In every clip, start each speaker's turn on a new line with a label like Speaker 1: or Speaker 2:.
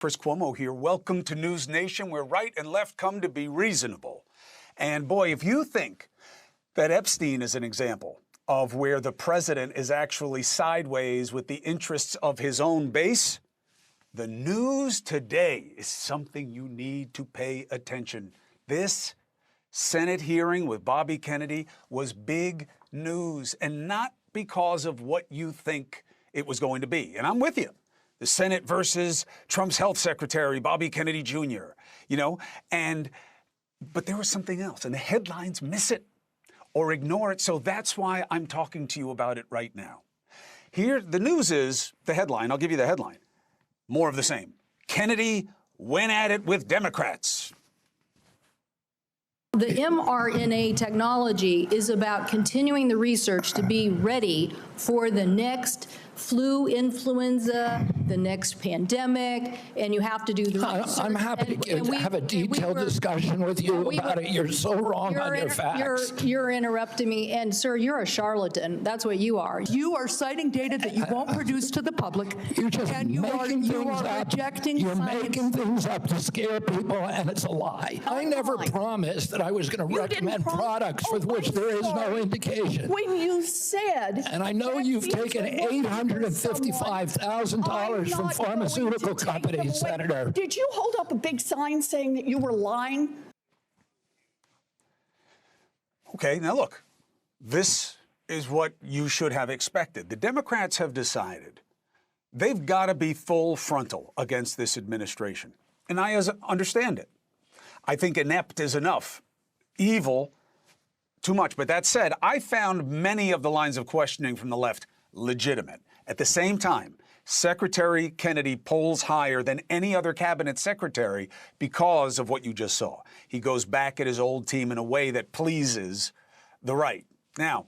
Speaker 1: Chris Cuomo here. Welcome to NewsNation, where right and left come to be reasonable. And boy, if you think that Epstein is an example of where the president is actually sideways with the interests of his own base, the news today is something you need to pay attention. This Senate hearing with Bobby Kennedy was big news, and not because of what you think it was going to be. And I'm with you. The Senate versus Trump's health secretary, Bobby Kennedy Jr., but there was something else, and the headlines miss it or ignore it. So that's why I'm talking to you about it right now. Here, the news is the headline. I'll give you the headline. More of the same. Kennedy went at it with Democrats.
Speaker 2: The mRNA technology is about continuing the research to be ready for the next flu, influenza, the next pandemic, and you have to do the research.
Speaker 3: I'm happy to have a detailed discussion with you about it. You're so wrong on your facts.
Speaker 2: You're interrupting me, and sir, you're a charlatan. That's what you are.
Speaker 4: You are citing data that you won't produce to the public.
Speaker 3: You're just
Speaker 4: you are rejecting
Speaker 3: You're
Speaker 4: science.
Speaker 3: making things up to scare people, and it's a lie. I never promised that I was going to recommend products with which there is no indication.
Speaker 4: When you said,
Speaker 3: and I know you've taken $855,000 from pharmaceutical companies, Senator.
Speaker 4: Did you hold up a big sign saying that you were lying?
Speaker 1: Okay, now look, this is what you should have expected. The Democrats have decided they've got to be full frontal against this administration. And I understand it. I think inept is enough. Evil, too much. But that said, I found many of the lines of questioning from the left legitimate. At the same time, Secretary Kennedy polls higher than any other cabinet secretary because of what you just saw. He goes back at his old team in a way that pleases the right. Now,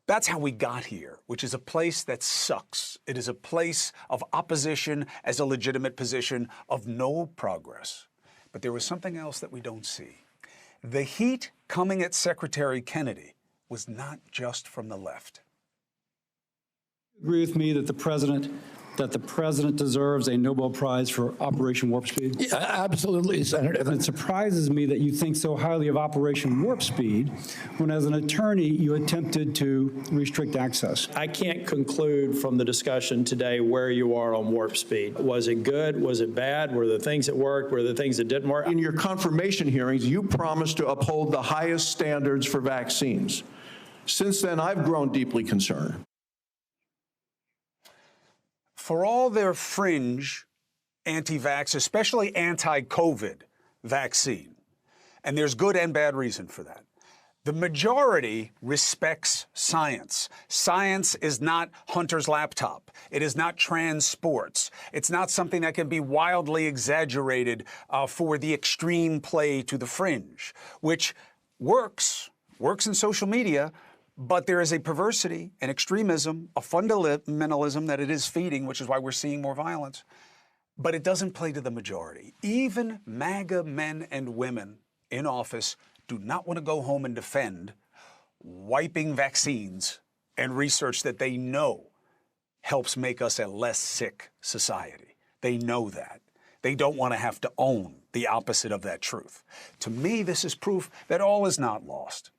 Speaker 1: that's how we got here, which is a place that sucks. It is a place of opposition as a legitimate position of no progress. But there was something else that we don't see. The heat coming at Secretary Kennedy was not just from the left.
Speaker 5: Agree with me that the president deserves a Nobel Prize for Operation Warp Speed?
Speaker 3: Yeah, absolutely, Senator.
Speaker 5: It surprises me that you think so highly of Operation Warp Speed when, as an attorney, you attempted to restrict access.
Speaker 6: I can't conclude from the discussion today where you are on warp speed. Was it good? Was it bad? Were there things that worked? Were there things that didn't work?
Speaker 7: In your confirmation hearings, you promised to uphold the highest standards for vaccines. Since then, I've grown deeply concerned.
Speaker 1: For all their fringe anti-vax, especially anti-COVID vaccine, and there's good and bad reason for that, the majority respects science. Science is not Hunter's laptop. It is not trans sports. It's not something that can be wildly exaggerated for the extreme play to the fringe, which works in social media. But there is a perversity, an extremism, a fundamentalism that it is feeding, which is why we're seeing more violence. But it doesn't play to the majority. Even MAGA men and women in office do not want to go home and defend wiping vaccines and research that they know helps make us a less sick society. They know that. They don't want to have to own the opposite of that truth. To me, this is proof that all is not lost.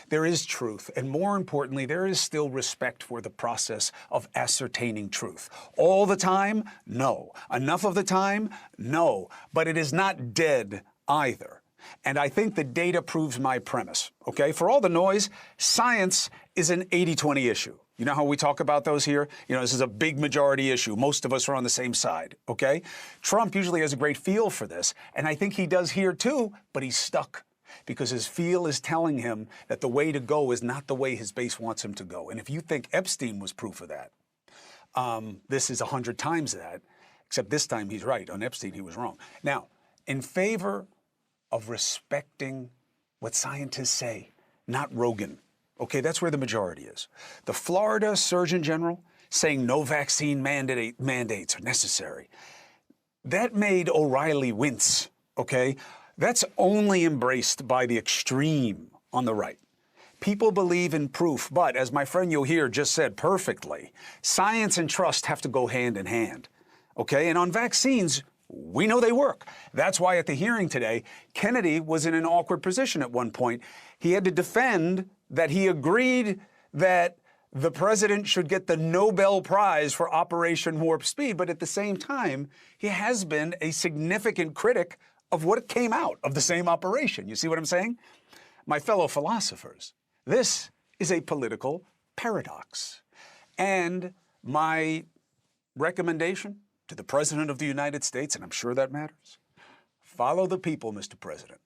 Speaker 1: There is truth, and more importantly, there is still respect for the process of ascertaining truth. All the time? No. Enough of the time? No. But it is not dead either. And I think the data proves my premise, okay? For all the noise, science is an 80-20 issue. You know how we talk about those here? You know, this is a big majority issue. Most of us are on the same side, okay? Trump usually has a great feel for this, and I think he does here too, but he's stuck. Because his feel is telling him that the way to go is not the way his base wants him to go. And if you think Epstein was proof of that, this is 100 times that, except this time he's right. On Epstein, he was wrong. Now, in favor of respecting what scientists say, not Rogan, okay, that's where the majority is. The Florida Surgeon General saying no vaccine mandates are necessary. That made O'Reilly wince, okay? That's only embraced by the extreme on the right. People believe in proof, but as my friend Yohir just said perfectly, science and trust have to go hand in hand, okay? And on vaccines, We know they work. That's why at the hearing today, Kennedy was in an awkward position at one point. He had to defend that he agreed that the president should get the Nobel Prize for Operation Warp Speed, but at the same time, he has been a significant critic of what came out of the same operation. You see what I'm saying? My fellow philosophers, this is a political paradox. And my recommendation to the President of the United States, and I'm sure that matters, follow the people, Mr. President.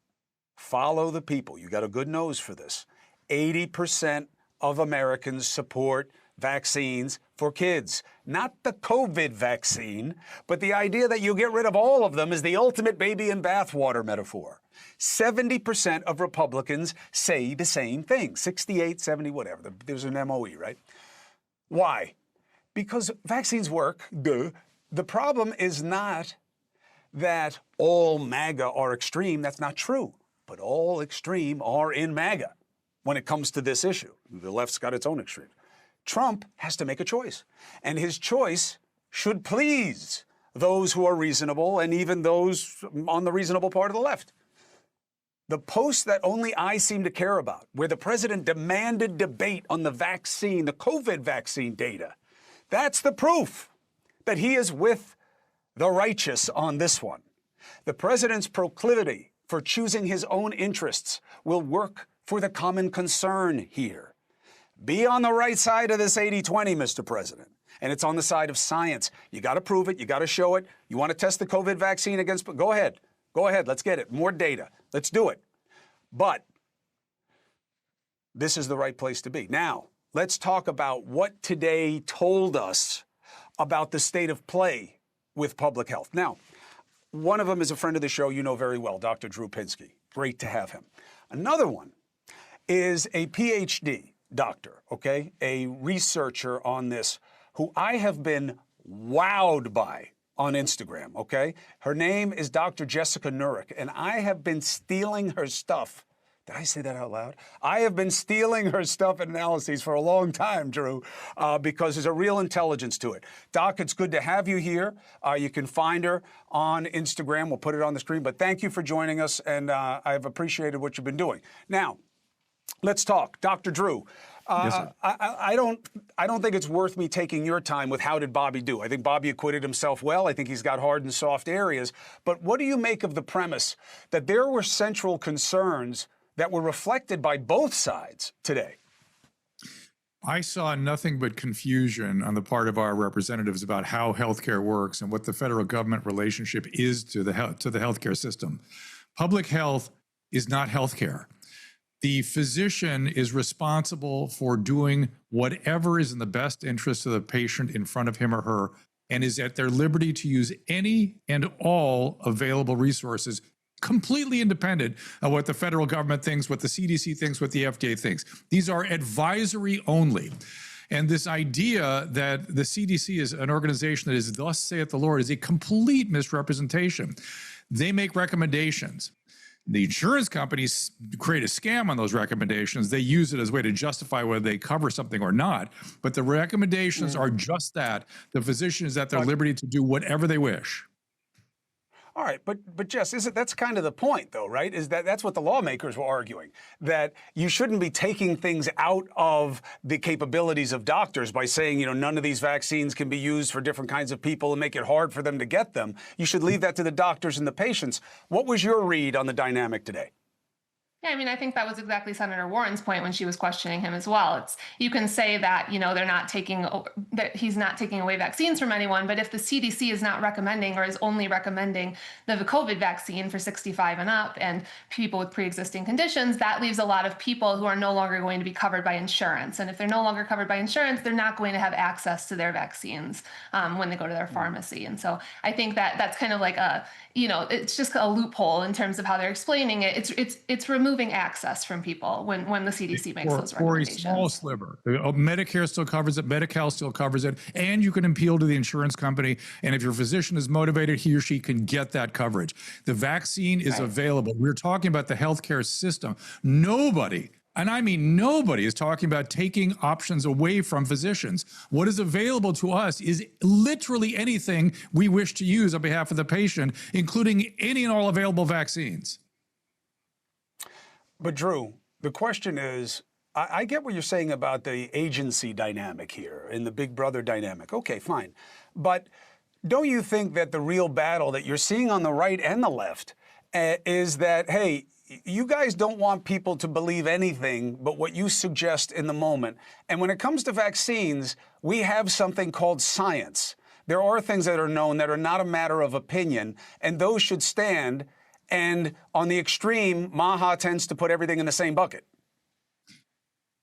Speaker 1: Follow the people. You got a good nose for this. 80% of Americans support vaccines for kids. Not the COVID vaccine, but the idea that you get rid of all of them is the ultimate baby in bathwater metaphor. 70% of Republicans say the same thing. 68, 70, whatever. There's an MOE, right? Why? Because vaccines work, duh. The problem is not that all MAGA are extreme. That's not true. But all extreme are in MAGA when it comes to this issue. The left's got its own extreme. Trump has to make a choice. And his choice should please those who are reasonable and even those on the reasonable part of the left. The post that only I seem to care about, where the president demanded debate on the vaccine, the COVID vaccine data, that's the proof that he is with the righteous on this one. The president's proclivity for choosing his own interests will work for the common concern here. Be on the right side of this 80-20, Mr. President. And it's on the side of science. You got to prove it. You got to show it. You want to test the COVID vaccine against, go ahead. Go ahead. Let's get it. More data. Let's do it. But this is the right place to be. Now, let's talk about what today told us about the state of play with public health. Now, one of them is a friend of the show you know very well, Dr. Drew Pinsky. Great to have him. Another one is a PhD doctor, okay, a researcher on this, who I have been wowed by on Instagram, okay? Her name is Dr. Jessica Knurick, and I have been stealing her stuff. Did I say that out loud? I have been stealing her stuff and analyses for a long time, Drew, because there's a real intelligence to it. Doc, it's good to have you here. You can find her on Instagram. We'll put it on the screen. But thank you for joining us, and I've appreciated what you've been doing. Now, let's talk. Dr. Drew,
Speaker 8: Yes, sir.
Speaker 1: I don't think it's worth me taking your time with how did Bobby do. I think Bobby acquitted himself well. I think he's got hard and soft areas. But what do you make of the premise that there were central concerns that were reflected by both sides today?
Speaker 8: I saw nothing but confusion on the part of our representatives about how healthcare works and what the federal government relationship is to the healthcare system. Public health is not healthcare. The physician is responsible for doing whatever is in the best interest of the patient in front of him or her, and is at their liberty to use any and all available resources, completely independent of what the federal government thinks, what the CDC thinks, what the FDA thinks. These are advisory only. And this idea that the CDC is an organization that is thus saith the Lord is a complete misrepresentation. They make recommendations. The insurance companies create a scam on those recommendations. They use it as a way to justify whether they cover something or not. But the recommendations are just that. The physician is at their liberty to do whatever they wish.
Speaker 1: All right, but Jess, that's kind of the point, though, right? Is that's what the lawmakers were arguing, that you shouldn't be taking things out of the capabilities of doctors by saying, you know, none of these vaccines can be used for different kinds of people and make it hard for them to get them. You should leave that to the doctors and the patients. What was your read on the dynamic today?
Speaker 9: Yeah, I mean, I think that was exactly Senator Warren's point when she was questioning him as well. You can say that, you know, that he's not taking away vaccines from anyone, but if the CDC is not recommending or is only recommending the COVID vaccine for 65 and up and people with pre-existing conditions, that leaves a lot of people who are no longer going to be covered by insurance. And if they're no longer covered by insurance, they're not going to have access to their vaccines when they go to their pharmacy. And so I think that that's kind of like it's just a loophole in terms of how they're explaining it. It's removing access from people when the CDC makes those recommendations.
Speaker 8: Or a small sliver. Medicare still covers it, Medi-Cal still covers it, and you can appeal to the insurance company. And if your physician is motivated, he or she can get that coverage. The vaccine is available. We're talking about the healthcare system. Nobody And I mean, nobody is talking about taking options away from physicians. What is available to us is literally anything we wish to use on behalf of the patient, including any and all available vaccines.
Speaker 1: But Drew, the question is, I get what you're saying about the agency dynamic here and the big brother dynamic. Okay, fine. But don't you think that the real battle that you're seeing on the right and the left is that, hey, you guys don't want people to believe anything but what you suggest in the moment. And when it comes to vaccines, we have something called science. There are things that are known that are not a matter of opinion, and those should stand. And on the extreme, Maha tends to put everything in the same bucket.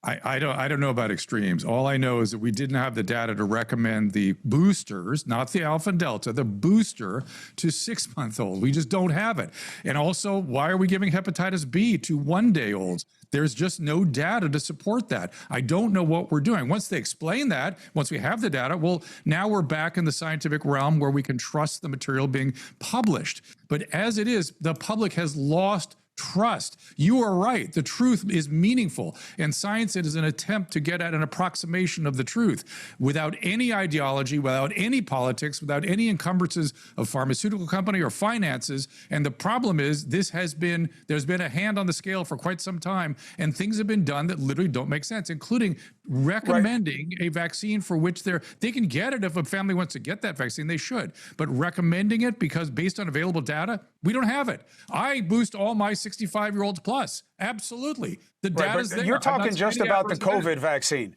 Speaker 8: I don't know about extremes. All I know is that we didn't have the data to recommend the boosters, not the Alpha and Delta, the booster to 6-month-olds. We just don't have it. And also, why are we giving hepatitis B to 1-day-olds? There's just no data to support that. I don't know what we're doing. Once they explain that, once we have the data, well, now we're back in the scientific realm where we can trust the material being published. But as it is, the public has lost trust. You are right. The truth is meaningful, and science is an attempt to get at an approximation of the truth without any ideology, without any politics, without any encumbrances of pharmaceutical company or finances. And the problem is there's been a hand on the scale for quite some time, and things have been done that literally don't make sense, including recommending a vaccine for which they can get it if a family wants to get that vaccine, they should. But recommending it because based on available data, we don't have it. I boost all my 65-year-olds plus. Absolutely. The data's there.
Speaker 1: You're talking just about the COVID vaccine.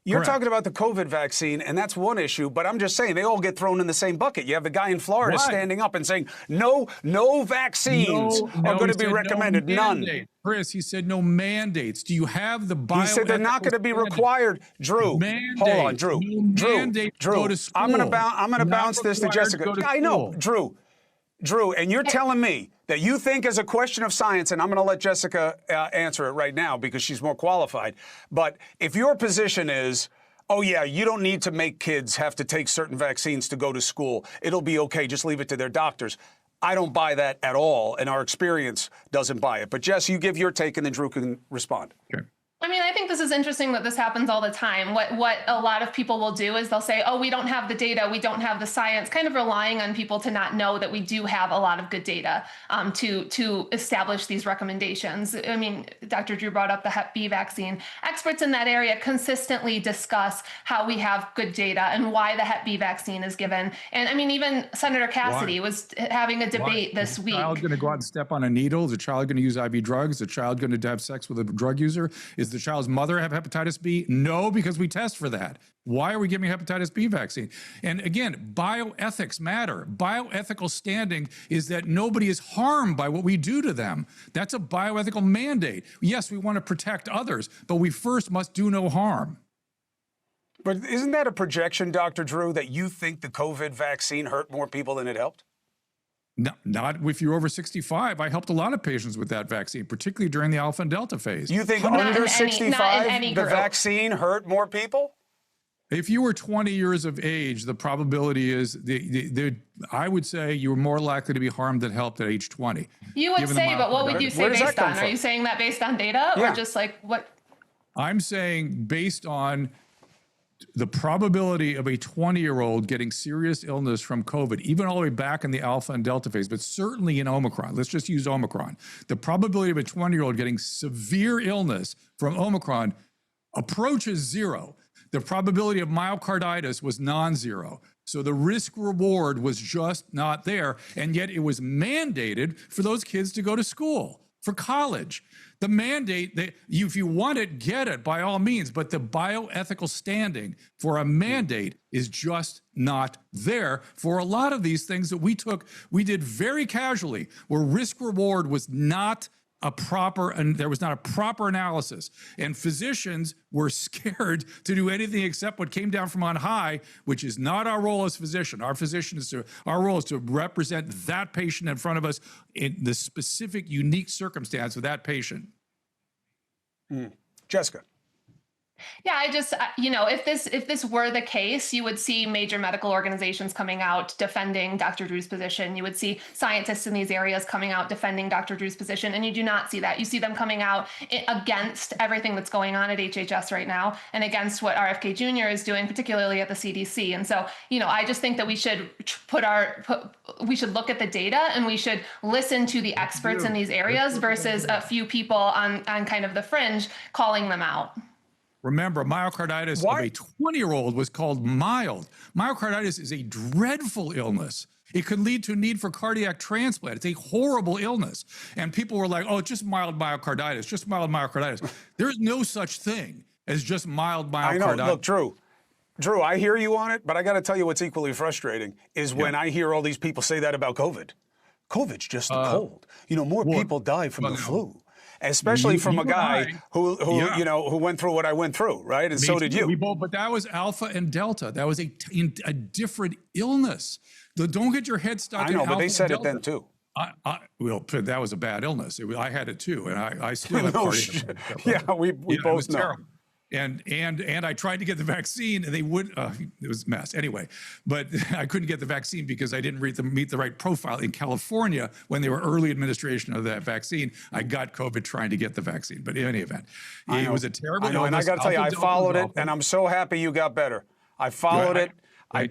Speaker 1: You're talking about the COVID vaccine, and that's one issue, but I'm just saying they all get thrown in the same bucket. You have the guy in Florida standing up and saying, no vaccines are going to be recommended, none.
Speaker 8: Chris, he said no mandates. Do you have the bioethical?
Speaker 1: He said they're not going to be required. Drew, hold on, Drew. Drew, I'm going to bounce this to Jessica. I know, Drew, and you're telling me that you think as a question of science, and I'm going to let Jessica answer it right now because she's more qualified, but if your position is, oh yeah, you don't need to make kids have to take certain vaccines to go to school, it'll be okay, just leave it to their doctors. I don't buy that at all, and our experience doesn't buy it. But Jess, you give your take, and then Drew can respond.
Speaker 8: Okay.
Speaker 9: I mean, I think this is interesting that this happens all the time. What a lot of people will do is they'll say, oh, we don't have the data, we don't have the science, kind of relying on people to not know that we do have a lot of good data to establish these recommendations. I mean, Dr. Drew brought up the Hep B vaccine. Experts in that area consistently discuss how we have good data and why the Hep B vaccine is given. And I mean, even Senator Cassidy was having a debate this week.
Speaker 8: Is the child going to go out and step on a needle? Is the child going to use IV drugs? Is the child going to have sex with a drug user? Is the child's mother have hepatitis B? No, because we test for that. Why are we giving hepatitis B vaccine? And again, bioethics matter. Bioethical standing is that nobody is harmed by what we do to them. That's a bioethical mandate. Yes, we want to protect others, but we first must do no harm.
Speaker 1: But isn't that a projection, Dr. Drew, that you think the COVID vaccine hurt more people than it helped?
Speaker 8: No, not if you're over 65. I helped a lot of patients with that vaccine, particularly during the Alpha and Delta phase.
Speaker 1: You think under 65, the vaccine hurt more people?
Speaker 8: If you were 20 years of age, the probability is, I would say you were more likely to be harmed than helped at age 20.
Speaker 9: You would say, but what would you say based on? Are you saying that based on data or just like what?
Speaker 8: I'm saying based on the probability of a 20-year-old getting serious illness from COVID, even all the way back in the Alpha and Delta phase, but certainly in Omicron, let's just use Omicron, the probability of a 20-year-old getting severe illness from Omicron approaches zero. The probability of myocarditis was non-zero. So the risk reward was just not there. And yet it was mandated for those kids to go to school, for college. The mandate that if you want it, get it by all means. But the bioethical standing for a mandate is just not there for a lot of these things that we did very casually, where risk reward was not a proper, and there was not a proper analysis. And physicians were scared to do anything except what came down from on high, which is not our role as physician. Our role is to represent that patient in front of us in the specific, unique circumstance of that patient.
Speaker 1: Jessica.
Speaker 9: Yeah, I just, if this were the case, you would see major medical organizations coming out defending Dr. Drew's position. You would see scientists in these areas coming out defending Dr. Drew's position, and you do not see that. You see them coming out against everything that's going on at HHS right now and against what RFK Jr. is doing, particularly at the CDC. And so, I just think that we should we should look at the data and we should listen to the experts in these areas versus a few people on kind of the fringe calling them out.
Speaker 8: Remember, myocarditis of a 20-year-old was called mild. Myocarditis is a dreadful illness. It could lead to a need for cardiac transplant. It's a horrible illness. And people were like, oh, just mild myocarditis, just mild myocarditis. There's no such thing as just mild myocarditis.
Speaker 1: I know. Look, Drew, I hear you on it, but I got to tell you what's equally frustrating is when I hear all these people say that about COVID. COVID's just a cold. More people die from the flu. Especially from a guy who went through what I went through, right? And so did you.
Speaker 8: But that was Alpha and Delta. That was a different illness. Don't get your head stuck in Alpha and Delta. I know, but they said it then too. Well, that was a bad illness. I had it too, and I still have cardiac.
Speaker 1: Yeah, we both know.
Speaker 8: Terrible. And I tried to get the vaccine, and they would. It was a mess anyway. But I couldn't get the vaccine because I didn't meet the right profile in California when they were early administration of that vaccine. I got COVID trying to get the vaccine. But in any event, it was a terrible illness.
Speaker 1: And I got to tell you, I followed it, and I'm so happy you got better. I followed it. I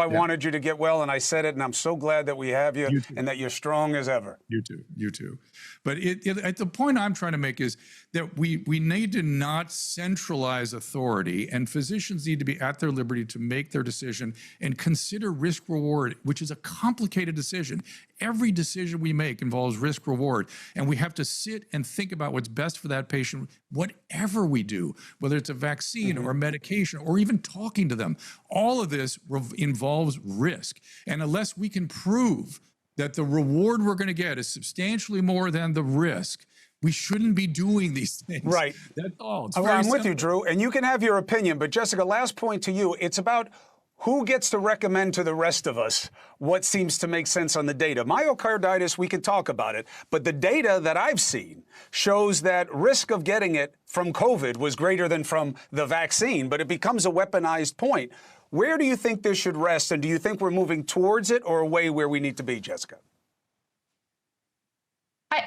Speaker 1: wanted you to get well, and I said it, and I'm so glad that we have you and that you're strong as ever.
Speaker 8: You too. But at the point I'm trying to make is that we need to not centralize authority, and physicians need to be at their liberty to make their decision and consider risk-reward, which is a complicated decision. Every decision we make involves risk-reward, and we have to sit and think about what's best for that patient, whatever we do, whether it's a vaccine or a medication or even talking to them. All of this involves risk. And unless we can prove that the reward we're going to get is substantially more than the risk, we shouldn't be doing these things.
Speaker 1: Right.
Speaker 8: That's all.
Speaker 1: I'm with you, Drew, and you can have your opinion. But Jessica, last point to you. It's about who gets to recommend to the rest of us what seems to make sense on the data. Myocarditis, we can talk about it, but the data that I've seen shows that risk of getting it from COVID was greater than from the vaccine, but it becomes a weaponized point. Where do you think this should rest, and do you think we're moving towards it or away where we need to be, Jessica?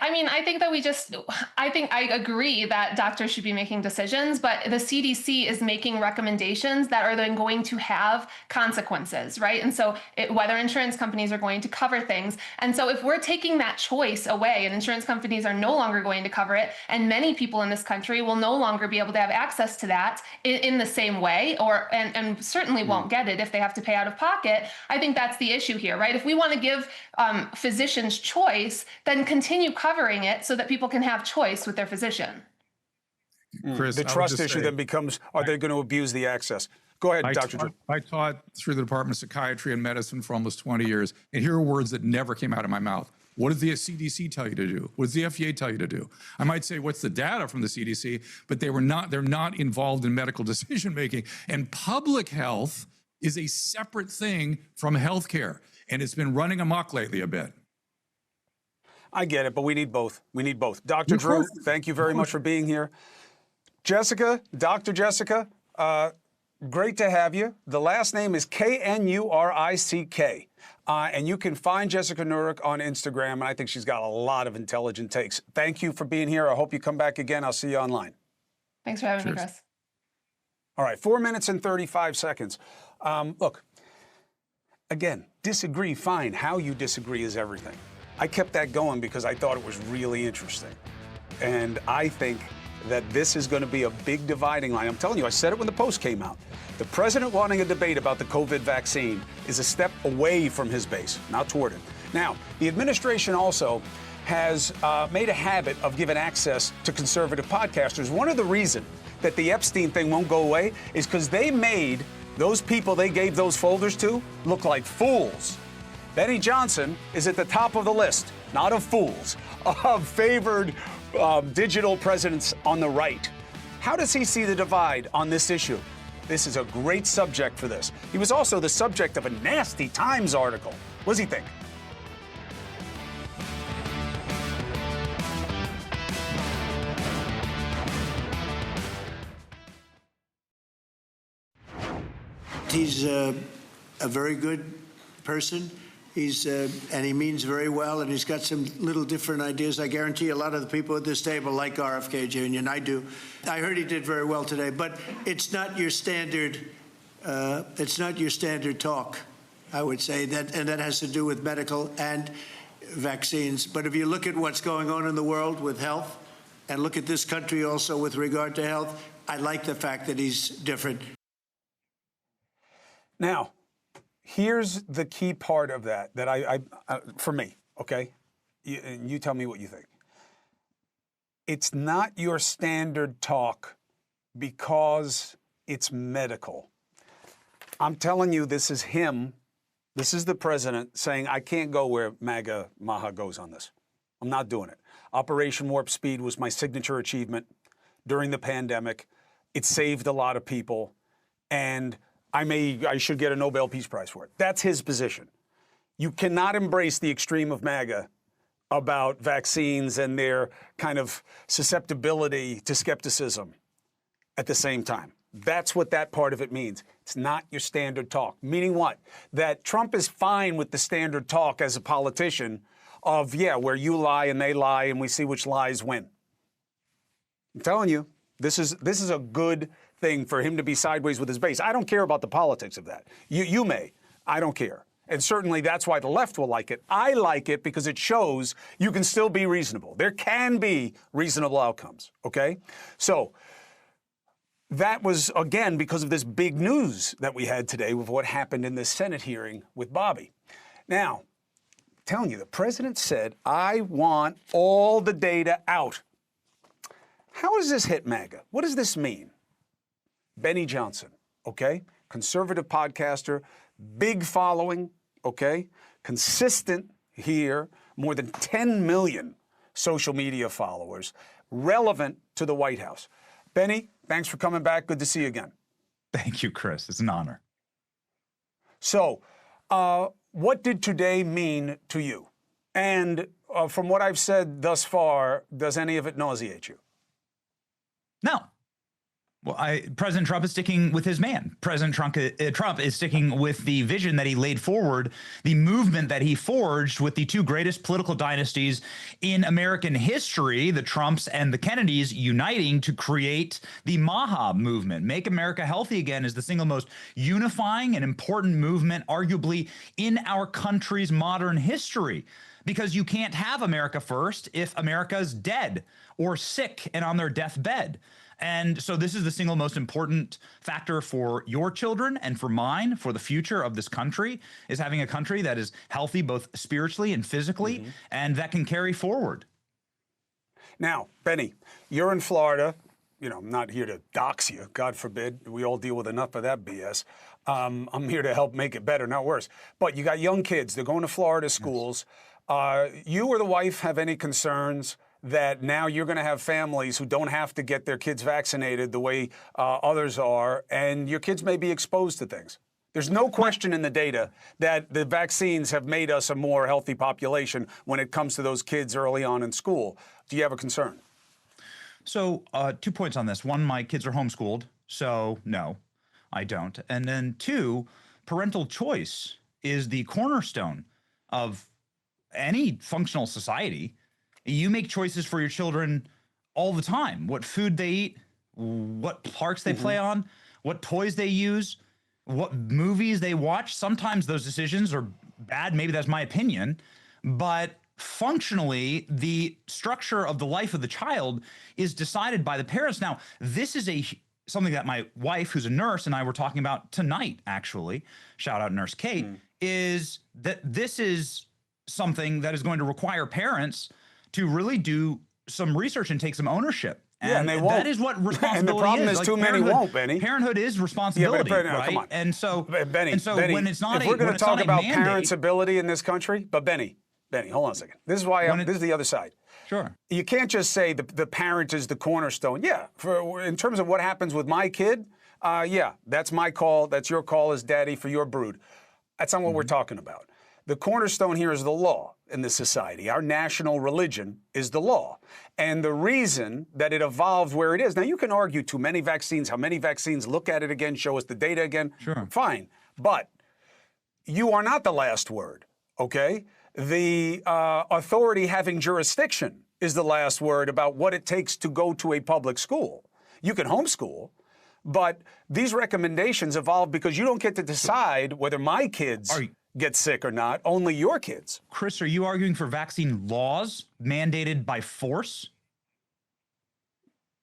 Speaker 9: I think that I agree that doctors should be making decisions, but the CDC is making recommendations that are then going to have consequences, right? And so whether insurance companies are going to cover things. And so if we're taking that choice away and insurance companies are no longer going to cover it, and many people in this country will no longer be able to have access to that in the same way, and certainly won't get it if they have to pay out of pocket, I think that's the issue here, right? If we want to give physicians choice, then continue covering it so that people can have choice with their physician.
Speaker 8: Chris,
Speaker 1: the trust issue then becomes, are they going to abuse the access? Go ahead, Dr. Drew.
Speaker 8: I taught through the Department of Psychiatry and Medicine for almost 20 years, and here are words that never came out of my mouth. What does the CDC tell you to do? What does the FDA tell you to do? I might say, what's the data from the CDC? But they're not involved in medical decision-making. And public health is a separate thing from healthcare, and it's been running amok lately a bit.
Speaker 1: I get it, but we need both. We need both. Dr. Drew, thank you very much for being here. Jessica, Dr. Jessica, great to have you. The last name is Knurick. And you can find Jessica Knurick on Instagram, and I think she's got a lot of intelligent takes. Thank you for being here. I hope you come back again. I'll see you online.
Speaker 9: Thanks for having me, Chris.
Speaker 1: All right, 4 minutes and 35 seconds. Look, again, disagree, fine. How you disagree is everything. I kept that going because I thought it was really interesting. And I think that this is going to be a big dividing line. I'm telling you, I said it when the Post came out. The president wanting a debate about the COVID vaccine is a step away from his base, not toward it. Now, the administration also has made a habit of giving access to conservative podcasters. One of the reasons that the Epstein thing won't go away is because they made those people they gave those folders to look like fools. Benny Johnson is at the top of the list, not of fools, of favored digital presidents on the right. How does he see the divide on this issue? This is a great subject for this. He was also the subject of a nasty Times article. What does he think?
Speaker 10: he's a very good person. And he means very well, and he's got some little different ideas. I guarantee a lot of the people at this table like RFK Jr., and I do. I heard he did very well today, but it's not your standard. It's not your standard talk, I would say, and that has to do with medical and vaccines. But if you look at what's going on in the world with health, and look at this country also with regard to health, I like the fact that he's different.
Speaker 1: Now, here's the key part of that I for me, okay? You tell me what you think. It's not your standard talk because it's medical. I'm telling you, this is him. This is the president saying, I can't go where MAGA Maha goes on this. I'm not doing it. Operation Warp Speed was my signature achievement during the pandemic. It saved a lot of people, and I should get a Nobel Peace Prize for it. That's his position. You cannot embrace the extreme of MAGA about vaccines and their kind of susceptibility to skepticism at the same time. That's what that part of it means. It's not your standard talk. Meaning what? That Trump is fine with the standard talk as a politician of, yeah, where you lie and they lie and we see which lies win. I'm telling you, this is a good thing for him to be sideways with his base. I don't care about the politics of that. You may. I don't care. And certainly that's why the left will like it. I like it because it shows you can still be reasonable. There can be reasonable outcomes, okay? So that was, again, because of this big news that we had today with what happened in this Senate hearing with Bobby. Now, I'm telling you, the president said, I want all the data out. How does this hit MAGA? What does this mean? Benny Johnson, okay? Conservative podcaster, big following, okay? Consistent here, more than 10 million social media followers, relevant to the White House. Benny, thanks for coming back. Good to see you again.
Speaker 11: Thank you, Chris. It's an honor.
Speaker 1: So, what did today mean to you? And from what I've said thus far, does any of it nauseate you?
Speaker 11: No. Well, President Trump is sticking with his man. President Trump is sticking with the vision that he laid forward, the movement that he forged with the two greatest political dynasties in American history, the Trumps and the Kennedys, uniting to create the MAHA movement. Make America Healthy Again is the single most unifying and important movement, arguably, in our country's modern history. Because you can't have America first if America's dead or sick and on their deathbed. And so this is the single most important factor for your children and for mine, for the future of this country, is having a country that is healthy both spiritually and physically, and that can carry forward.
Speaker 1: Now, Benny, you're in Florida. You know, I'm not here to dox you, God forbid. We all deal with enough of that BS. I'm here to help make it better, not worse. But you got young kids. They're going to Florida schools. You or the wife have any concerns that now you're going to have families who don't have to get their kids vaccinated the way others are, and your kids may be exposed to things? There's no question in the data that the vaccines have made us a more healthy population when it comes to those kids early on in school. Do you have a concern?
Speaker 11: So 2 points on this. One, my kids are homeschooled, so no, I don't. And then 2, parental choice is the cornerstone of any functional society. You make choices for your children all the time. What food they eat, what parks they play on, what toys they use, what movies they watch. Sometimes those decisions are bad. Maybe that's my opinion. But functionally, the structure of the life of the child is decided by the parents. Now, this is something that my wife, who's a nurse, and I were talking about tonight, actually, shout out Nurse Kate, is that this is something that is going to require parents to really do some research and take some ownership. And,
Speaker 1: and they won't.
Speaker 11: That is what responsibility is.
Speaker 1: And the problem is
Speaker 11: like
Speaker 1: too many won't, Benny.
Speaker 11: Parenthood is responsibility,
Speaker 1: no,
Speaker 11: right?
Speaker 1: come on.
Speaker 11: And so,
Speaker 1: Benny,
Speaker 11: when it's not
Speaker 1: if we're going to talk about
Speaker 11: mandate,
Speaker 1: parents' ability in this country, but Benny, hold on a second. This is why this is the other side.
Speaker 11: Sure.
Speaker 1: You can't just say the parent is the cornerstone. Yeah, in terms of what happens with my kid, yeah, that's my call. That's your call as daddy for your brood. That's not what we're talking about. The cornerstone here is the law in this society. Our national religion is the law. And the reason that it evolved where it is, now you can argue too many vaccines, how many vaccines, look at it again, show us the data again.
Speaker 11: Sure.
Speaker 1: Fine. But you are not the last word, okay? The authority having jurisdiction is the last word about what it takes to go to a public school. You can homeschool, but these recommendations evolve because you don't get to decide whether my kids get sick or not, only your kids.
Speaker 11: Chris, are you arguing for vaccine laws mandated by force?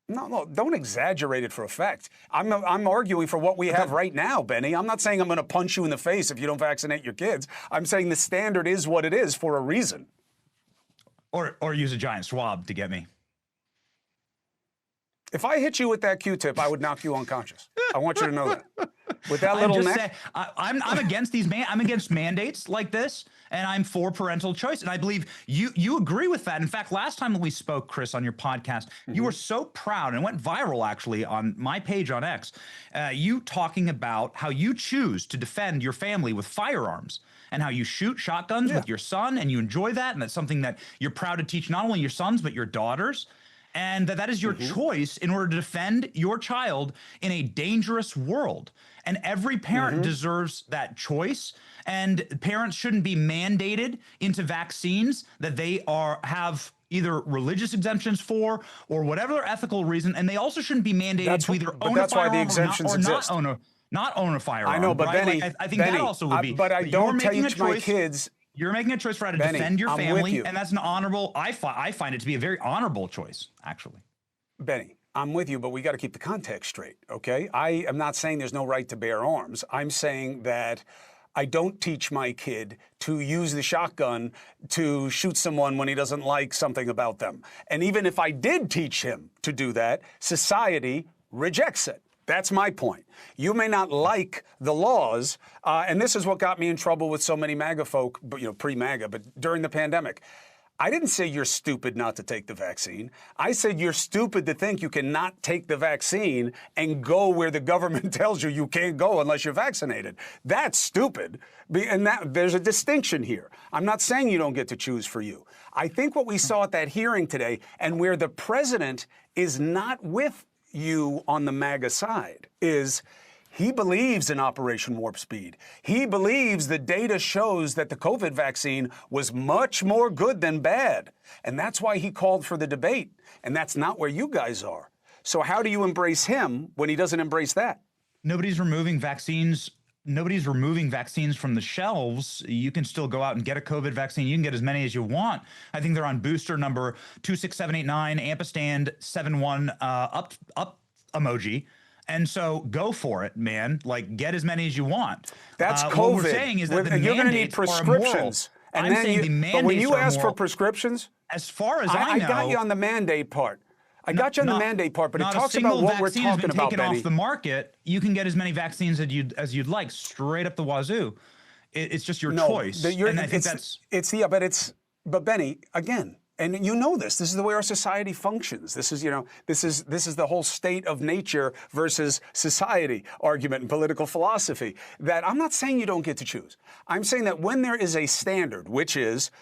Speaker 1: No, don't exaggerate it for effect. I'm arguing for what we have right now, Benny. I'm not saying I'm going to punch you in the face if you don't vaccinate your kids. I'm saying the standard is what it is for a reason.
Speaker 11: Or use a giant swab to get me.
Speaker 1: If I hit you with that Q-tip, I would knock you unconscious. I want you to know that. With that little neck.
Speaker 11: I'm against I'm against mandates like this, and I'm for parental choice. And I believe you agree with that. In fact, last time that we spoke, Chris, on your podcast, you were so proud, and it went viral actually on my page on X, you talking about how you choose to defend your family with firearms and how you shoot shotguns with your son, and you enjoy that, and that's something that you're proud to teach not only your sons, but your daughters. And that is your choice in order to defend your child in a dangerous world. And every parent deserves that choice. And parents shouldn't be mandated into vaccines that they have either religious exemptions for or whatever their ethical reason. And they also shouldn't be mandated to either own a firearm or not own a firearm.
Speaker 1: I know, but
Speaker 11: right?
Speaker 1: Benny,
Speaker 11: I think that also would be.
Speaker 1: But I don't teach my kids.
Speaker 11: You're making a choice for how to defend your family, and that's an honorable. I find it to be a very honorable choice, actually.
Speaker 1: Benny, I'm with you, but we got to keep the context straight, okay? I am not saying there's no right to bear arms. I'm saying that I don't teach my kid to use the shotgun to shoot someone when he doesn't like something about them. And even if I did teach him to do that, society rejects it. That's my point. You may not like the laws, and this is what got me in trouble with so many MAGA folk, pre-MAGA, but during the pandemic. I didn't say you're stupid not to take the vaccine. I said you're stupid to think you cannot take the vaccine and go where the government tells you you can't go unless you're vaccinated. That's stupid. And there's a distinction here. I'm not saying you don't get to choose for you. I think what we saw at that hearing today, and where the president is not with you on the MAGA side, is he believes in Operation Warp Speed. He believes the data shows that the COVID vaccine was much more good than bad. And that's why he called for the debate. And that's not where you guys are. So how do you embrace him when he doesn't embrace that?
Speaker 11: Nobody's removing vaccines. Nobody's removing vaccines from the shelves. You can still go out and get a COVID vaccine. You can get as many as you want. I think they're on booster number 26789, ampersand 71 up emoji. And so go for it, man. Like, get as many as you want.
Speaker 1: That's COVID.
Speaker 11: What we're saying is that the
Speaker 1: you're going to need prescriptions.
Speaker 11: And I'm saying the mandates
Speaker 1: but when you
Speaker 11: are
Speaker 1: ask for
Speaker 11: moral.
Speaker 1: prescriptions,
Speaker 11: As far as I know,
Speaker 1: I got you on the mandate part. I got you on the mandate part, but it talks about what we're talking about,
Speaker 11: taken
Speaker 1: Benny.
Speaker 11: off the market. You can get as many vaccines as you'd like, straight up the wazoo. It's just your choice. And I think
Speaker 1: but Benny, again, and you know this is the way our society functions. This is the whole state of nature versus society argument in political philosophy. That I'm not saying you don't get to choose. I'm saying that when there is a standard, which is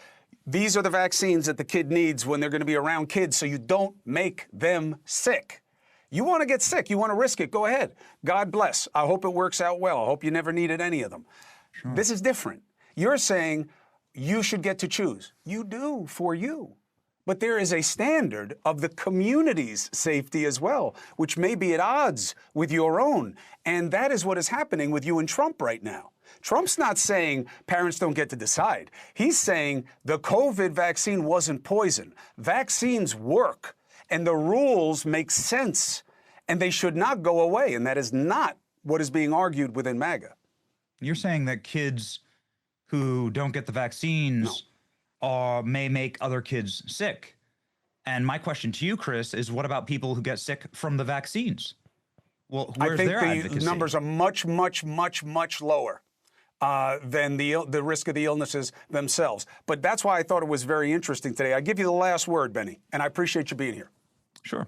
Speaker 1: these are the vaccines that the kid needs when they're going to be around kids so you don't make them sick. You want to get sick, you want to risk it, go ahead. God bless. I hope it works out well. I hope you never needed any of them. Sure. This is different. You're saying you should get to choose. You do for you. But there is a standard of the community's safety as well, which may be at odds with your own. And that is what is happening with you and Trump right now. Trump's not saying parents don't get to decide. He's saying the COVID vaccine wasn't poison. Vaccines work, and the rules make sense, and they should not go away. And that is not what is being argued within MAGA.
Speaker 11: You're saying that kids who don't get the vaccines may make other kids sick. And my question to you, Chris, is what about people who get sick from the vaccines? Well, where's their advocacy?
Speaker 1: I think the numbers are much, much, much, much lower than the risk of the illnesses themselves. But that's why I thought it was very interesting today. I give you the last word, Benny, and I appreciate you being here.
Speaker 11: Sure.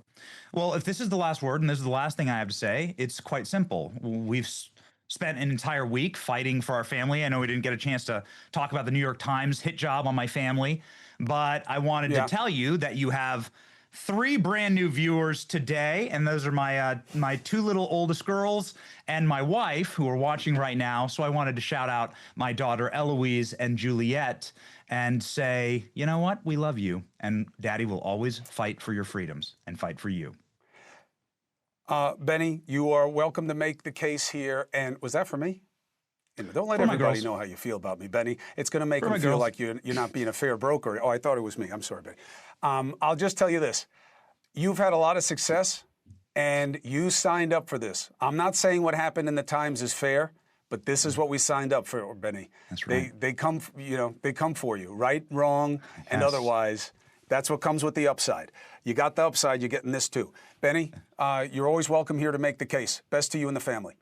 Speaker 11: Well, if this is the last word and this is the last thing I have to say, it's quite simple. spent an entire week fighting for our family. I know we didn't get a chance to talk about the New York Times hit job on my family, but I wanted to tell you that you have 3 brand new viewers today, and those are my my 2 little oldest girls and my wife who are watching right now. So I wanted to shout out my daughter Eloise and Juliet and say, you know what? We love you, and Daddy will always fight for your freedoms and fight for you.
Speaker 1: Benny, you are welcome to make the case here. And was that for me? Don't let everybody know how you feel about me, Benny. It's going to make them feel like you're not being a fair broker. Oh, I thought it was me. I'm sorry, Benny. I'll just tell you this. You've had a lot of success, and you signed up for this. I'm not saying what happened in the Times is fair, but this is what we signed up for, Benny. That's right. They come, they come for you, right, wrong, and otherwise. That's what comes with the upside. You got the upside, you're getting this too. Benny, you're always welcome here to make the case. Best to you and the family.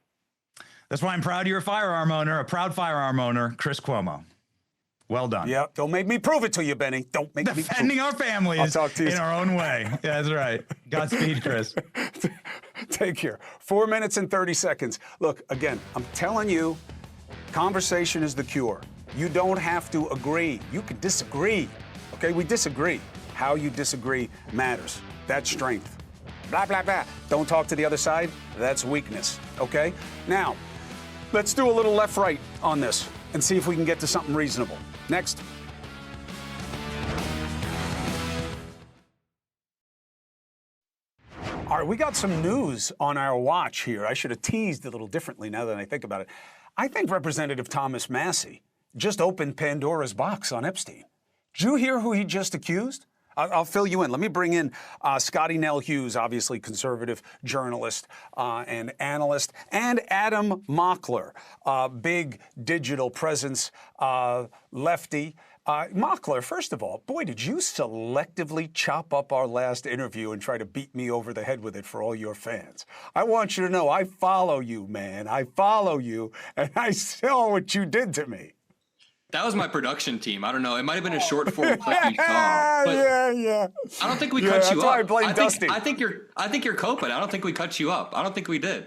Speaker 11: That's why I'm proud you're a firearm owner, a proud firearm owner, Chris Cuomo. Well done.
Speaker 1: Yeah, don't make me prove it to you, Benny. Don't make me prove it.
Speaker 11: Defending our families
Speaker 1: I'll talk to you.
Speaker 11: in our own way. Yeah, that's right. Godspeed, Chris.
Speaker 1: Take care. 4 minutes and 30 seconds. Look, again, I'm telling you, conversation is the cure. You don't have to agree. You can disagree. Okay, we disagree. How you disagree matters. That's strength. Blah, blah, blah. Don't talk to the other side. That's weakness. Okay? Now, let's do a little left-right on this and see if we can get to something reasonable. Next. All right, we got some news on our watch here. I should have teased a little differently now that I think about it. I think Representative Thomas Massie just opened Pandora's box on Epstein. Did you hear who he just accused? I'll fill you in. Let me bring in Scottie Nell Hughes, obviously conservative journalist and analyst, and Adam Mockler, big digital presence, lefty. Mockler, first of all, boy, did you selectively chop up our last interview and try to beat me over the head with it for all your fans. I want you to know I follow you, man. I follow you, and I saw what you did to me.
Speaker 12: That was my production team. I don't know. It might have been a short form clip you saw. But
Speaker 1: yeah.
Speaker 12: I don't think we cut you up.
Speaker 1: I blame Dusty.
Speaker 12: I think you're coping. I don't think we cut you up. I don't think we did.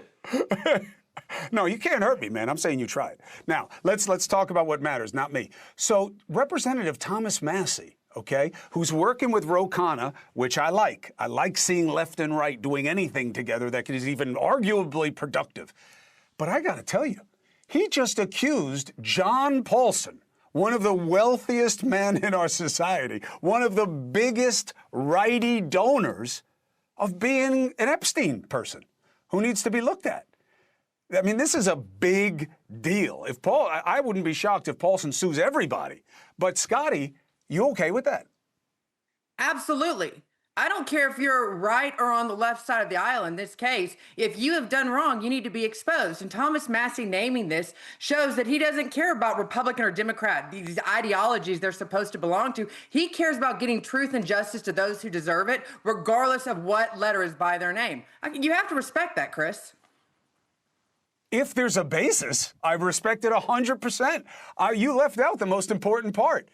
Speaker 1: No, you can't hurt me, man. I'm saying you tried. Now, let's talk about what matters, not me. So, Representative Thomas Massie, okay, who's working with Ro Khanna, which I like. I like seeing left and right doing anything together that is even arguably productive. But I got to tell you, he just accused John Paulson, one of the wealthiest men in our society, one of the biggest righty donors, of being an Epstein person who needs to be looked at. I mean, this is a big deal. I wouldn't be shocked if Paulson sues everybody. But Scottie, you okay with that?
Speaker 13: Absolutely. I don't care if you're right or on the left side of the aisle in this case. If you have done wrong, you need to be exposed. And Thomas Massie naming this shows that he doesn't care about Republican or Democrat, these ideologies they're supposed to belong to. He cares about getting truth and justice to those who deserve it, regardless of what letter is by their name. You have to respect that, Chris.
Speaker 1: If there's a basis, I respect it 100%. You left out the most important part.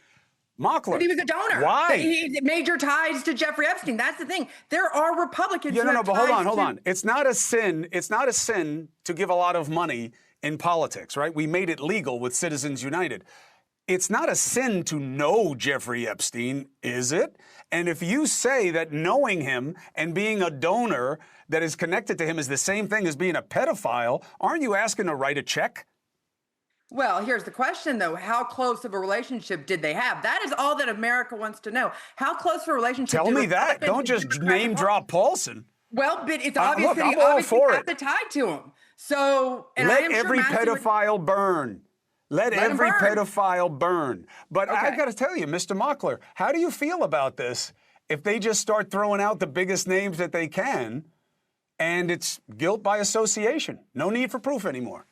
Speaker 1: Mockler.
Speaker 13: But he was a donor.
Speaker 1: Why?
Speaker 13: He major ties to Jeffrey Epstein. That's the thing. There are Republicans.
Speaker 1: But hold on. It's not a sin. It's not a sin to give a lot of money in politics, right? We made it legal with Citizens United. It's not a sin to know Jeffrey Epstein, is it? And if you say that knowing him and being a donor that is connected to him is the same thing as being a pedophile, aren't you asking to write a check?
Speaker 13: Well, here's the question, though. How close of a relationship did they have? That is all that America wants to know. How close of a relationship?
Speaker 1: Tell me that. Don't just name drop Paulson.
Speaker 13: Well, but it's obviously
Speaker 1: I'm all for it.
Speaker 13: the tie to him. So, and
Speaker 1: let every pedophile burn. Let every pedophile burn. But I got to tell you, Mr. Mockler, how do you feel about this if they just start throwing out the biggest names that they can and it's guilt by association? No need for proof anymore.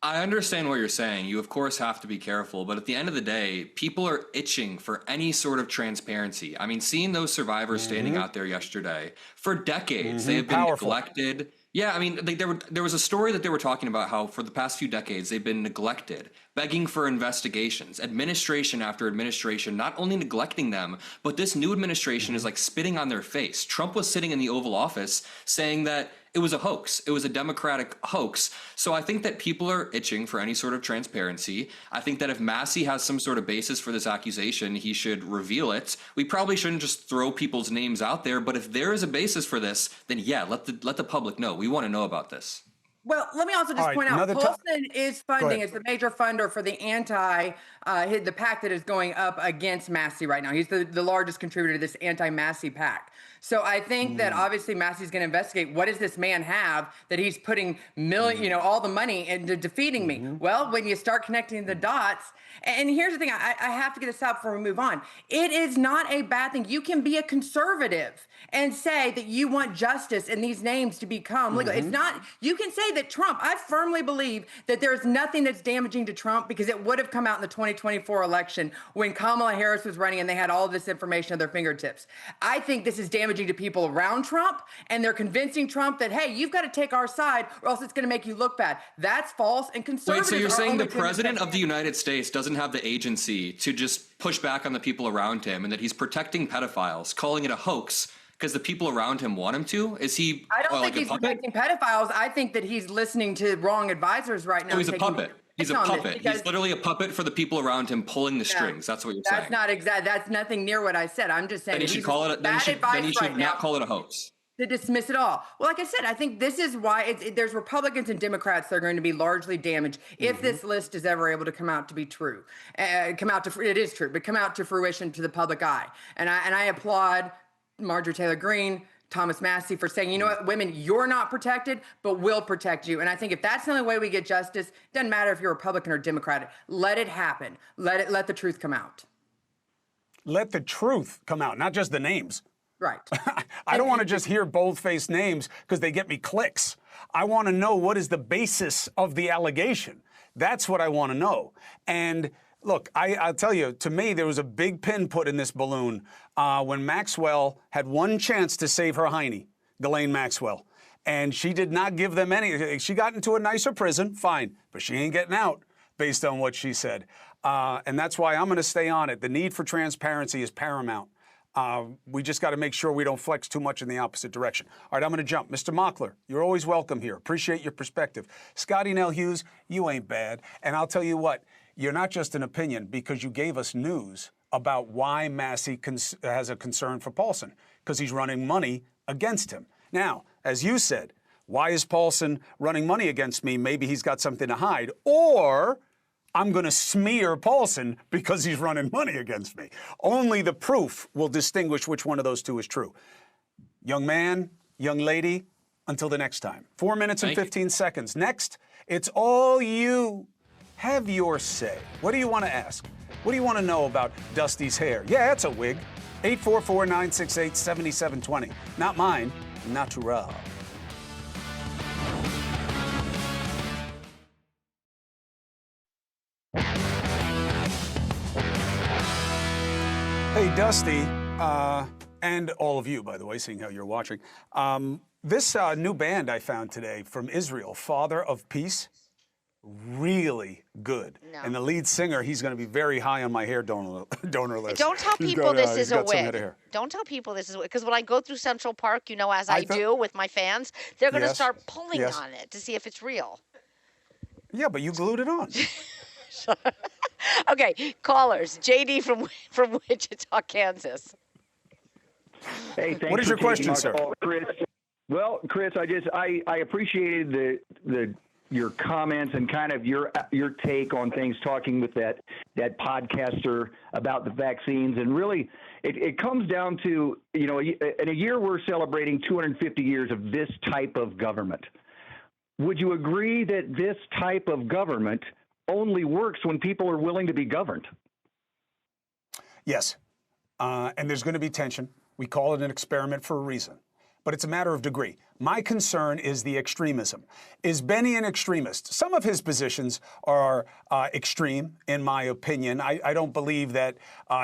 Speaker 12: I understand what you're saying. You, of course, have to be careful. But at the end of the day, people are itching for any sort of transparency. I mean, seeing those survivors standing out there yesterday, for decades, they have been neglected. Yeah, I mean, there was a story that they were talking about how for the past few decades, they've been neglected, begging for investigations, administration after administration, not only neglecting them, but this new administration is like spitting on their face. Trump was sitting in the Oval Office saying that It was a hoax. It was a Democratic hoax. So I think that people are itching for any sort of transparency. I think that if Massie has some sort of basis for this accusation, he should reveal it. We probably shouldn't just throw people's names out there, but if there is a basis for this, then yeah, let the public know. We want to know about this.
Speaker 13: Well, let me also just point out, Paulson is funding, is the major funder for the the PAC that is going up against Massie right now. He's the largest contributor to this anti-Massie PAC. So I think that obviously Massie's going to investigate, what does this man have that he's putting all the money into defeating me? Well, when you start connecting the dots, and here's the thing, I have to get this out before we move on. It is not a bad thing. You can be a conservative and say that you want justice and these names to become legal. It's not, you can say that Trump, I firmly believe that there's nothing that's damaging to Trump, because it would have come out in the 2024 election when Kamala Harris was running and they had all of this information at their fingertips. I think this is damaging to people around Trump, and they're convincing Trump that, hey, you've got to take our side or else it's going to make you look bad. That's false, and conservatives.
Speaker 12: Wait, so you're saying the
Speaker 13: only
Speaker 12: president of the United States doesn't have the agency to just push back on the people around him, and that he's protecting pedophiles, calling it a hoax because the people around him want him to? Is he?
Speaker 13: I don't think he's protecting pedophiles. I think that he's listening to wrong advisors right now.
Speaker 12: Oh, he's a puppet. He's a puppet. He's literally a puppet for the people around him pulling the strings. That's what you're saying.
Speaker 13: That's not exact. That's nothing near what I said. I'm just saying.
Speaker 12: Then he should call it. Then he should not call it a hoax.
Speaker 13: To dismiss it all. Well, like I said, I think this is why there's Republicans and Democrats that are going to be largely damaged if this list is ever able to come out to be true. It is true, but come out to fruition to the public eye. And I applaud Marjorie Taylor Greene, Thomas Massie for saying, you know what, women, you're not protected, but we'll protect you. And I think if that's the only way we get justice, doesn't matter if you're Republican or Democrat, let it happen. Let the truth come out.
Speaker 1: Let the truth come out, not just the names.
Speaker 13: Right.
Speaker 1: I don't want to just hear bold-faced names because they get me clicks. I want to know what is the basis of the allegation. That's what I want to know. And look, I'll tell you, to me, there was a big pin put in this balloon when Maxwell had one chance to save her hiney, Ghislaine Maxwell. And she did not give them any. She got into a nicer prison, fine, but she ain't getting out based on what she said. And that's why I'm going to stay on it. The need for transparency is paramount. We just got to make sure we don't flex too much in the opposite direction. All right, I'm going to jump. Mr. Mockler, you're always welcome here. Appreciate your perspective. Scottie Nell Hughes, you ain't bad. And I'll tell you what, you're not just an opinion because you gave us news about why Massie has a concern for Paulson, because he's running money against him. Now, as you said, why is Paulson running money against me? Maybe he's got something to hide. Or I'm going to smear Paulson because he's running money against me. Only the proof will distinguish which one of those two is true. Young man, young lady, until the next time. 4 minutes and 15 seconds. Next, it's all you. Have your say. What do you want to ask? What do you want to know about Dusty's hair? Yeah, it's a wig. 844-968-7720. Not mine, natural. Hey, Dusty, and all of you, by the way, seeing how you're watching. This new band I found today from Israel, Father of Peace, really good. No. And the lead singer, he's going to be very high on my hair donor list.
Speaker 14: Don't tell people this is a wig. Don't tell people this is a wig, because when I go through Central Park, as I do with my fans, they're going to start pulling on it to see if it's real.
Speaker 1: Yeah, but you glued it on.
Speaker 14: Okay, callers. JD from Wichita, Kansas.
Speaker 15: Hey, thanks.
Speaker 1: What is your question, sir?
Speaker 15: Chris. Well, Chris, I appreciated your comments and kind of your take on things, talking with that podcaster about the vaccines, and really it comes down to, in a year we're celebrating 250 years of this type of government. Would you agree that this type of government only works when people are willing to be governed?
Speaker 1: Yes. And there's going to be tension. We call it an experiment for a reason. But it's a matter of degree. My concern is the extremism. Is Benny an extremist? Some of his positions are extreme, in my opinion. I don't believe that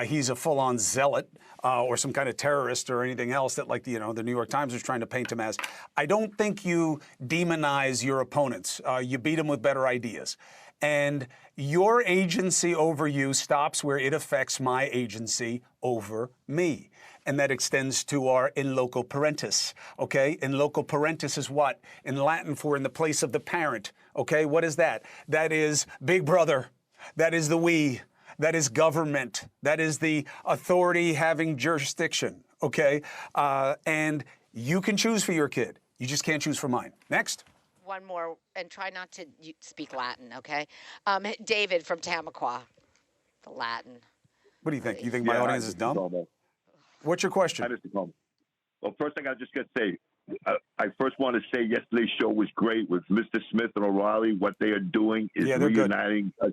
Speaker 1: he's a full-on zealot or some kind of terrorist or anything else that, the New York Times was trying to paint him as. I don't think you demonize your opponents. You beat them with better ideas. And your agency over you stops where it affects my agency over me. And that extends to our in loco parentis, okay? In loco parentis is what? In Latin for in the place of the parent, okay? What is that? That is Big Brother. That is the we. That is government. That is the authority having jurisdiction, okay? And you can choose for your kid. You just can't choose for mine. Next.
Speaker 14: One more, and try not to speak Latin, okay? David from Tamaqua, the Latin.
Speaker 1: What do you think? You think my audience is dumb? What's your question?
Speaker 16: Hi, Mr. Cuomo. Well, first thing I just got to say, I first want to say yesterday's show was great with Mr. Smith and O'Reilly. What they are doing is reuniting us.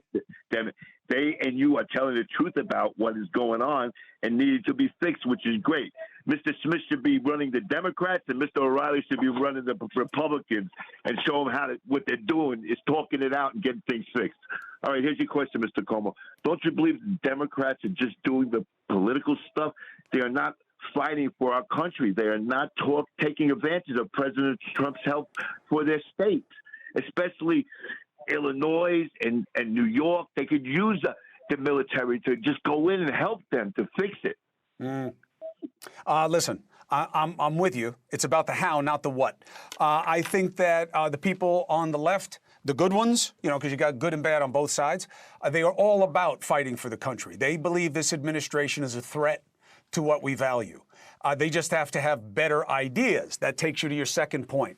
Speaker 16: They and you are telling the truth about what is going on and needed to be fixed, which is great. Mr. Smith should be running the Democrats and Mr. O'Reilly should be running the Republicans and show them what they're doing is talking it out and getting things fixed. All right, here's your question, Mr. Cuomo. Don't you believe the Democrats are just doing the political stuff? They are not fighting for our country. They are not taking advantage of President Trump's help for their states, especially Illinois and New York. They could use the military to just go in and help them to fix it.
Speaker 1: Listen, I'm with you. It's about the how, not the what. I think that the people on the left, the good ones, because you got good and bad on both sides, they are all about fighting for the country. They believe this administration is a threat to what we value. They just have to have better ideas. That takes you to your second point.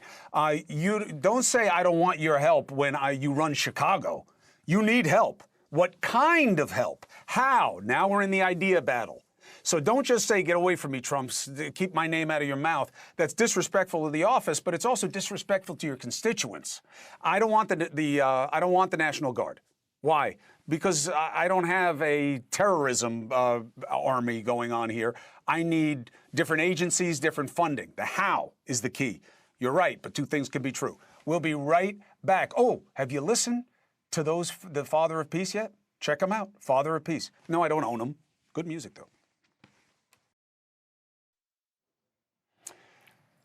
Speaker 1: You don't say, I don't want your help when you run Chicago. You need help. What kind of help? How? Now we're in the idea battle. So don't just say, get away from me, Trump, keep my name out of your mouth. That's disrespectful to the office, but it's also disrespectful to your constituents. I don't want I don't want the National Guard. Why? Because I don't have a terrorism army going on here. I need different agencies, different funding. The how is the key. You're right, but two things can be true. We'll be right back. Oh, have you listened to the Father of Peace yet? Check them out. Father of Peace. No, I don't own them. Good music, though.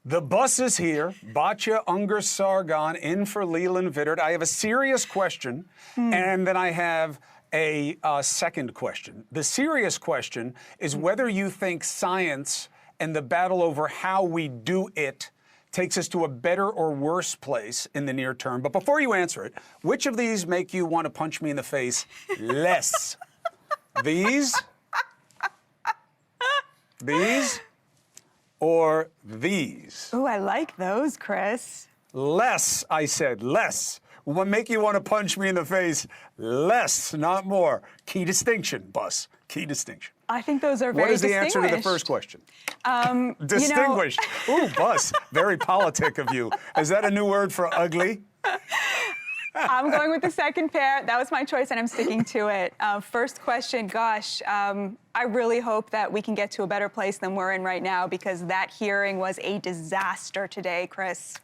Speaker 1: The bus is here. Batya Unger Sargon in for Leland Vittert. I have a serious question, and then I have a second question. The serious question is whether you think science and the battle over how we do it takes us to a better or worse place in the near term. But before you answer it, which of these make you want to punch me in the face less? These? Or these?
Speaker 17: Ooh, I like those, Chris.
Speaker 1: Less, I said, less. What make you want to punch me in the face? Less, not more. Key distinction, Bus. Key distinction.
Speaker 17: I think those are very
Speaker 1: What is the answer to the first question? Distinguished. Ooh, Bus. Very politic of you. Is that a new word for ugly?
Speaker 17: I'm going with the second pair. That was my choice, and I'm sticking to it. First question, gosh, I really hope that we can get to a better place than we're in right now, because that hearing was a disaster today, Chris.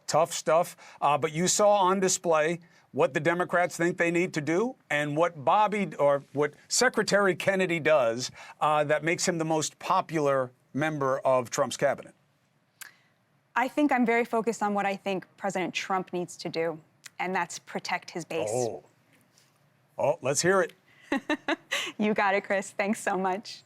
Speaker 1: Tough stuff. But you saw on display what the Democrats think they need to do and what what Secretary Kennedy does that makes him the most popular member of Trump's cabinet.
Speaker 17: I think I'm very focused on what I think President Trump needs to do, and that's protect his base.
Speaker 1: Oh, let's hear it.
Speaker 17: You got it, Chris. Thanks so much.